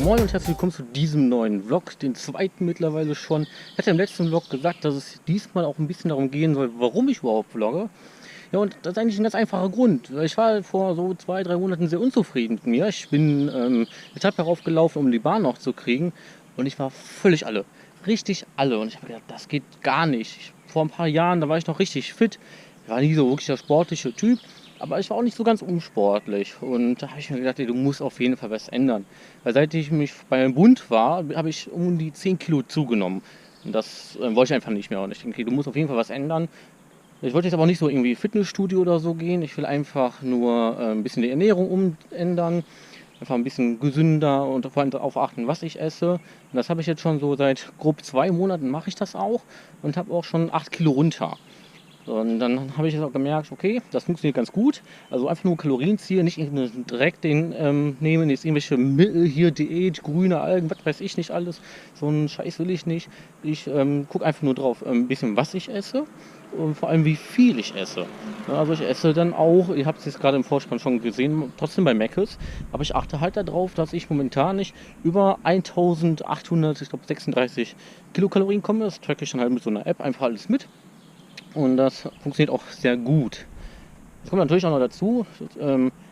Moin und herzlich willkommen zu diesem neuen Vlog, den zweiten mittlerweile schon. Ich hatte im letzten Vlog gesagt, dass es diesmal auch ein bisschen darum gehen soll, warum ich überhaupt vlogge. Ja, und das ist eigentlich ein ganz einfacher Grund. Ich war vor so 2-3 Monaten sehr unzufrieden mit mir. Ich bin die Treppe heraufgelaufen, um die Bahn noch zu kriegen, und ich war völlig alle. Richtig alle. Und ich habe gedacht, das geht gar nicht. Vor ein paar Jahren, da war ich noch richtig fit. Ich war nie so wirklich der sportliche Typ. Aber ich war auch nicht so ganz unsportlich, und da habe ich mir gedacht, ey, du musst auf jeden Fall was ändern. Weil seit ich mich beim Bund war, habe ich um die 10 Kilo zugenommen. Und das wollte ich einfach nicht mehr. Und ich denke, okay, du musst auf jeden Fall was ändern. Ich wollte jetzt aber auch nicht so irgendwie Fitnessstudio oder so gehen. Ich will einfach nur ein bisschen die Ernährung umändern. Einfach ein bisschen gesünder und vor allem darauf achten, was ich esse. Und das habe ich jetzt schon so seit grob 2 Monaten mache ich das auch. Und habe auch schon 8 Kilo runter. Und dann habe ich jetzt auch gemerkt, okay, das funktioniert ganz gut. Also einfach nur Kalorienziel, nicht direkt den nehmen, jetzt irgendwelche Mittel hier, Diät, grüne Algen, was weiß ich nicht alles. So einen Scheiß will ich nicht. Ich gucke einfach nur drauf, ein bisschen, was ich esse und vor allem, wie viel ich esse. Ja, also ich esse dann auch, ihr habt es jetzt gerade im Vorspann schon gesehen, trotzdem bei Mc's, aber ich achte halt darauf, dass ich momentan nicht über 1836 Kilokalorien komme. Das tracke ich dann halt mit so einer App einfach alles mit. Und das funktioniert auch sehr gut. Es kommt natürlich auch noch dazu,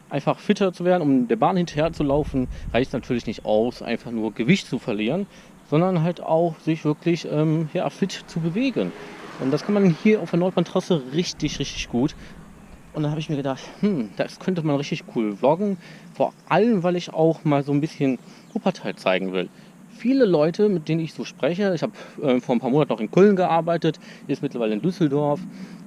einfach fitter zu werden, um der Bahn hinterher zu laufen, reicht natürlich nicht aus, einfach nur Gewicht zu verlieren, sondern halt auch sich wirklich fit zu bewegen. Und das kann man hier auf der Nordbahntrasse richtig gut. Und dann habe ich mir gedacht, das könnte man richtig cool vloggen, vor allem, weil ich auch mal so ein bisschen Wuppertal zeigen will. Viele Leute, mit denen ich so spreche, ich habe vor ein paar Monaten noch in Köln gearbeitet, jetzt mittlerweile in Düsseldorf,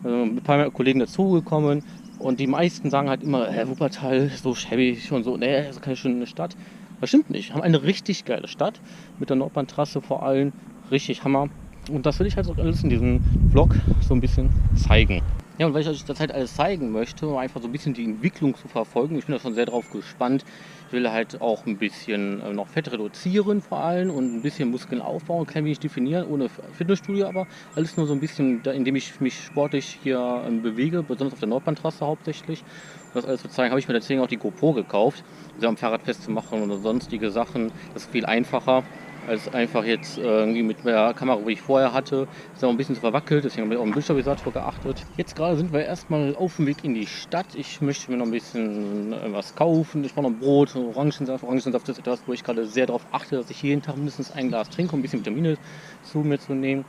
ein paar Kollegen dazugekommen, und die meisten sagen halt immer, Wuppertal ist so schäbig und so, nee, das ist keine schöne Stadt. Das stimmt nicht, wir haben eine richtig geile Stadt, mit der Nordbahntrasse vor allem, richtig Hammer, und das will ich halt so alles in diesem Vlog so ein bisschen zeigen. Ja, und weil ich euch das halt alles zeigen möchte, um einfach so ein bisschen die Entwicklung zu verfolgen, ich bin da schon sehr drauf gespannt. Ich will halt auch ein bisschen noch Fett reduzieren vor allem und ein bisschen Muskeln aufbauen, klein wenig definieren, ohne Fitnessstudio, aber alles nur so ein bisschen, indem ich mich sportlich hier bewege, besonders auf der Nordbahntrasse hauptsächlich. Um das alles zu zeigen, habe ich mir deswegen auch die GO Pro gekauft, um sie am Fahrrad festzumachen oder sonstige Sachen. Das ist viel einfacher als einfach jetzt irgendwie mit der Kamera, die ich vorher hatte. Ist auch ein bisschen verwackelt, deswegen habe ich auch im Bildstabilisator geachtet. Jetzt gerade sind wir erstmal auf dem Weg in die Stadt. Ich möchte mir noch ein bisschen was kaufen. Ich brauche noch Brot, Orangensaft. Orangensaft ist etwas, wo ich gerade sehr darauf achte, dass ich jeden Tag mindestens ein Glas trinke, um ein bisschen Vitamine zu mir zu nehmen.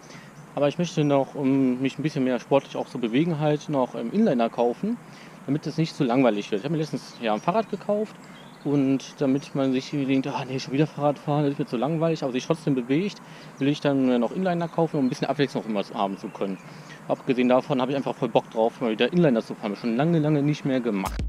Aber ich möchte noch, um mich ein bisschen mehr sportlich auch zu bewegen, halt noch Inliner kaufen, damit es nicht zu langweilig wird. Ich habe mir letztens ein Fahrrad gekauft. Und damit man sich denkt, nee, schon wieder Fahrrad fahren, das wird so langweilig, aber sich trotzdem bewegt, will ich dann noch Inliner kaufen, um ein bisschen Abwechslung auch immer haben zu können. Abgesehen davon habe ich einfach voll Bock drauf, mal wieder Inliner zu fahren. Schon lange nicht mehr gemacht.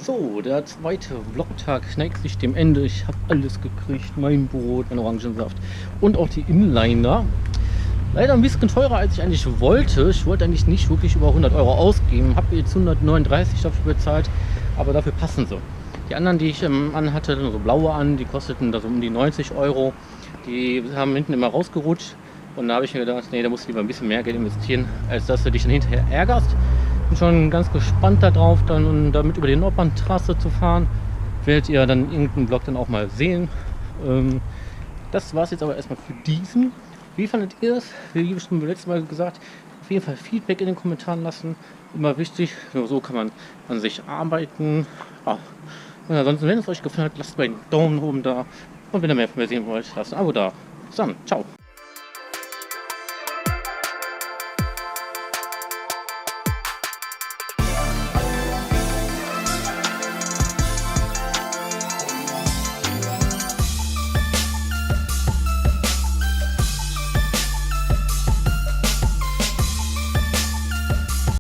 So, der zweite Vlogtag neigt sich dem Ende. Ich habe alles gekriegt, mein Brot, mein Orangensaft und auch die Inliner. Leider ein bisschen teurer, als ich eigentlich wollte. Ich wollte eigentlich nicht wirklich über 100 Euro ausgeben. Habe jetzt 139 dafür bezahlt, aber dafür passen sie. Die anderen, die ich anhatte, so blaue an, die kosteten da so um die 90 Euro. Die haben hinten immer rausgerutscht. Und da habe ich mir gedacht, nee, da musst du lieber ein bisschen mehr Geld investieren, als dass du dich dann hinterher ärgerst. Bin schon ganz gespannt darauf, dann damit über die Nordbahntrasse zu fahren. Werdet ihr dann irgendeinen Vlog dann auch mal sehen. Das war es jetzt aber erstmal für diesen. Wie fandet ihr es? Wie schon beim letzten Mal gesagt, auf jeden Fall Feedback in den Kommentaren lassen. Immer wichtig, nur so kann man an sich arbeiten. Ja. Und ansonsten, wenn es euch gefallen hat, lasst mal einen Daumen oben da. Und wenn ihr mehr von mir sehen wollt, lasst ein Abo da. Bis dann, ciao.